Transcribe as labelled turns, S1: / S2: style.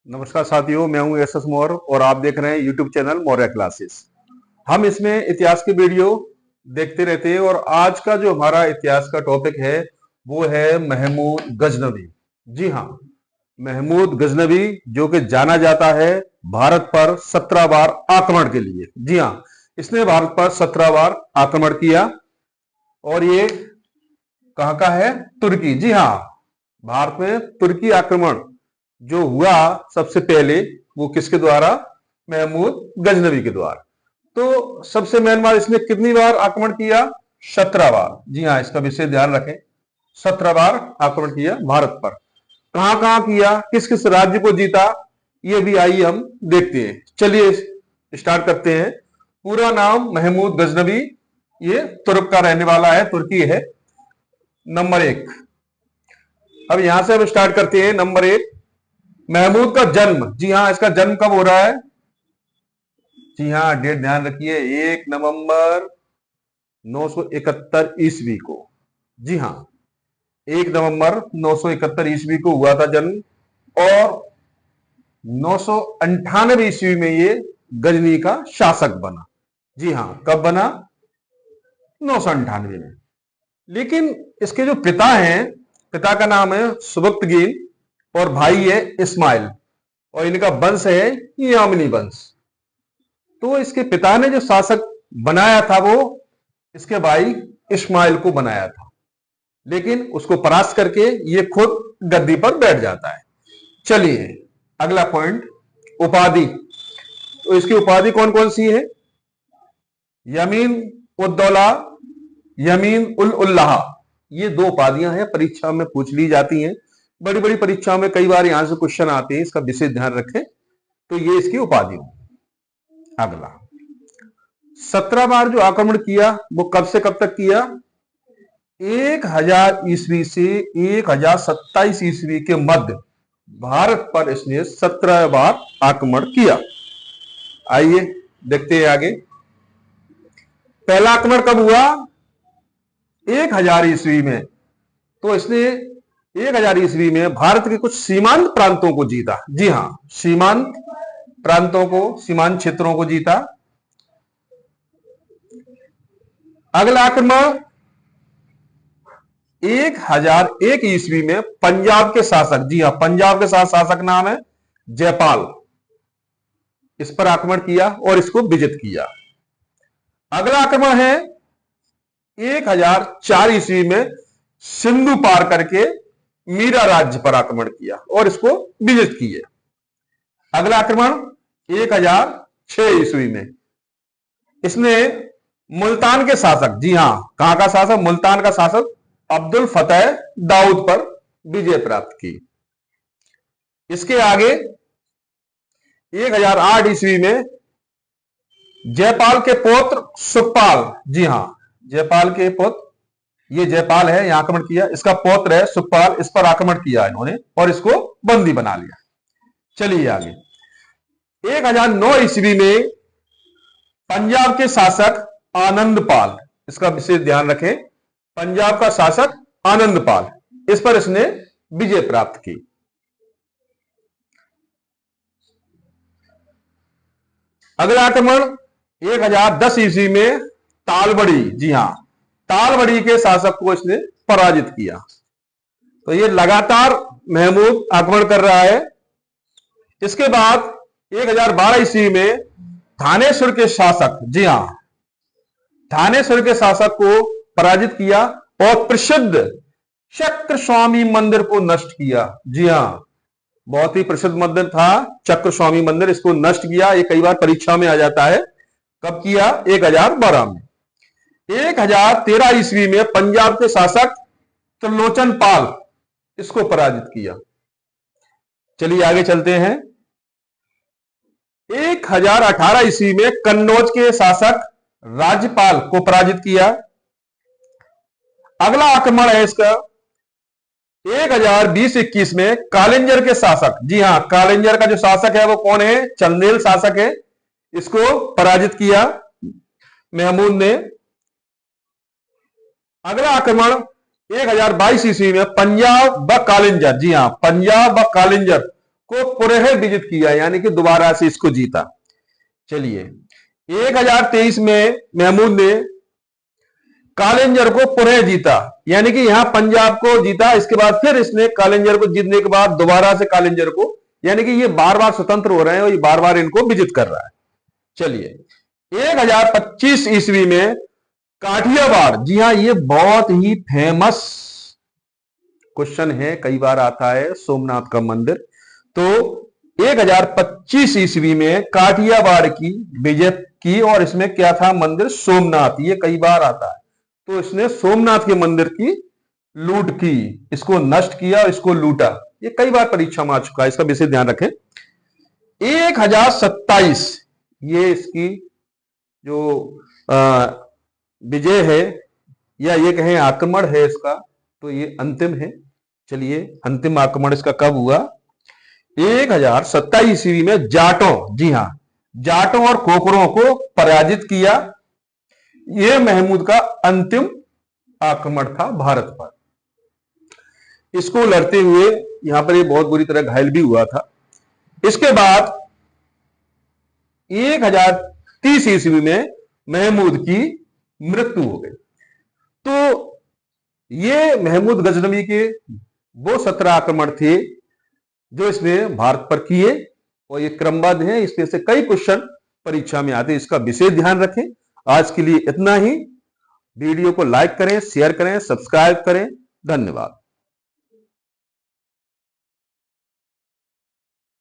S1: नमस्कार साथियों, मैं हूं एस एस मौर्य और आप देख रहे हैं यूट्यूब चैनल मौर्य क्लासेस। हम इसमें इतिहास के वीडियो देखते रहते हैं और आज का जो हमारा इतिहास का टॉपिक है वो है महमूद गजनवी। जी हाँ, महमूद गजनवी जो कि जाना जाता है भारत पर 17 बार आक्रमण के लिए। जी हाँ, इसने भारत पर 17 बार आक्रमण किया और ये कहां का है? तुर्की। जी हाँ, भारत में तुर्की आक्रमण जो हुआ सबसे पहले वो किसके द्वारा? महमूद गजनवी के द्वारा। तो सबसे मेन बात, इसने कितनी बार आक्रमण किया? 17 बार। जी हाँ, इसका विशेष ध्यान रखें, 17 बार आक्रमण किया भारत पर। कहां कहां किया, किस किस राज्य को जीता, ये भी आइए हम देखते हैं। चलिए स्टार्ट करते हैं। पूरा नाम महमूद गजनवी, ये तुर्क का रहने वाला है, तुर्की है। नंबर 1। अब यहां से हम स्टार्ट करते हैं। नंबर 1, महमूद का जन्म। जी हाँ, इसका जन्म कब हो रहा है? जी हाँ, डेट ध्यान रखिए, 1 नवंबर 971 ईस्वी को। जी हाँ, 1 नवंबर 971 ईस्वी को हुआ था जन्म और 998 ईस्वी में ये गजनी का शासक बना। जी हाँ, कब बना? 998 में। लेकिन इसके जो पिता हैं, पिता का नाम है सुबक्तगीन और भाई है इस्माइल और इनका वंश है यामिनी वंश। तो इसके पिता ने जो शासक बनाया था वो इसके भाई इस्माइल को बनाया था, लेकिन उसको परास्त करके ये खुद गद्दी पर बैठ जाता है। चलिए अगला पॉइंट, उपाधि। तो इसकी उपाधि कौन कौन सी है? यमीन उद्दौला, यमीन उल उल्लाह, ये दो उपाधियां हैं, परीक्षा में पूछ ली जाती हैं। बड़ी बड़ी परीक्षाओं में कई बार यहां से क्वेश्चन आते हैं, इसका विशेष ध्यान रखें। तो ये इसकी उपाधि हो। अगला, 17 बार जो आक्रमण किया वो कब से कब तक किया? 1000 ईस्वी से 1027 ईस्वी के मध्य भारत पर इसने 17 बार आक्रमण किया। आइए देखते हैं आगे। पहला आक्रमण कब हुआ? 1000 ईस्वी में। तो इसने 1000 ईस्वी में भारत के कुछ सीमांत प्रांतों को जीता। जी हां, सीमांत प्रांतों को, सीमांत क्षेत्रों को जीता। अगला आक्रमण 1001 ईस्वी में पंजाब के शासक, जी हां, पंजाब के शासक नाम है जयपाल, इस पर आक्रमण किया और इसको विजित किया। अगला आक्रमण है 1004 ईस्वी में सिंधु पार करके मीरा राज्य पर आक्रमण किया और इसको विजित किए। अगला आक्रमण 1006 ईस्वी में इसने मुल्तान के शासक, जी हां, कहां का शासक? मुल्तान का शासक अब्दुल फतेह दाऊद पर विजय प्राप्त की। इसके आगे 1008 ईस्वी में जयपाल के पुत्र सुखपाल, जी हां, जयपाल के पुत्र, ये जयपाल है, यहां आक्रमण किया। इसका पौत्र है सुखपाल, इस पर आक्रमण किया इन्होंने और इसको बंदी बना लिया। चलिए आगे, 1009 ईस्वी में पंजाब के शासक आनंदपाल, इसका विशेष ध्यान रखें, पंजाब का शासक आनंदपाल, इस पर इसने विजय प्राप्त की। अगला आक्रमण 1010 ईस्वी में तालबड़ी, जी हां, तालबड़ी के शासक को इसने पराजित किया। तो ये लगातार महमूद आक्रमण कर रहा है। इसके बाद 1012 ईस्वी में थानेश्वर के शासक, जी हां, थानेश्वर के शासक को पराजित किया और प्रसिद्ध चक्र स्वामी मंदिर को नष्ट किया। जी हां, बहुत ही प्रसिद्ध मंदिर था चक्र स्वामी मंदिर, इसको नष्ट किया। ये कई बार परीक्षा में आ जाता है। कब किया? 1012 में। 1013 ईस्वी में पंजाब के शासक त्रिलोचन पाल, इसको पराजित किया। चलिए आगे चलते हैं। 1018 ईस्वी में कन्नौज के शासक राज्यपाल को पराजित किया। अगला आक्रमण है इसका 1020-21 में कालिंजर के शासक, जी हां, कालिंजर का जो शासक है वो कौन है? चंदेल शासक है, इसको पराजित किया महमूद ने। अगला आक्रमण 1022 ईस्वी में पंजाब व कालिंजर, जी हां, पंजाब व कालिंजर को पुनः विजित किया, यानी कि दोबारा से इसको जीता। चलिए 1023 में महमूद ने कालिंजर को पुनः जीता, यानी कि यहां पंजाब को जीता। इसके बाद फिर इसने कालिंजर को जीतने के बाद दोबारा से कालिंजर को, यानी कि ये बार बार स्वतंत्र हो रहे हैं और ये बार बार इनको विजित कर रहा है। चलिए 1025 ईस्वी में काठियावाड़, जी हां ये बहुत ही फेमस क्वेश्चन है, कई बार आता है, सोमनाथ का मंदिर। तो 1025 ईस्वी में काठियावाड़ की विजय की और इसमें क्या था, मंदिर सोमनाथ, ये कई बार आता है। तो इसने सोमनाथ के मंदिर की लूट की, इसको नष्ट किया और इसको लूटा। ये कई बार परीक्षा में आ चुका है, इसका विशेष ध्यान रखें। 1027 ये इसकी जो विजय है या ये कहें आक्रमण है इसका, तो ये अंतिम है। चलिए अंतिम आक्रमण इसका कब हुआ, 1027 ईस्वी में जाटों, जी हां जाटों और खोखरों को पराजित किया। यह महमूद का अंतिम आक्रमण था भारत पर। इसको लड़ते हुए यहां पर ये बहुत बुरी तरह घायल भी हुआ था। इसके बाद 1030 ईस्वी में महमूद की मृत्यु हो गई। तो ये महमूद गजनवी के वो 17 आक्रमण थे जो इसने भारत पर किए और ये क्रमबद्ध हैं, इसमें से कई क्वेश्चन परीक्षा में आते हैं, इसका विशेष ध्यान रखें। आज के लिए इतना ही। वीडियो को लाइक करें, शेयर करें, सब्सक्राइब करें। धन्यवाद।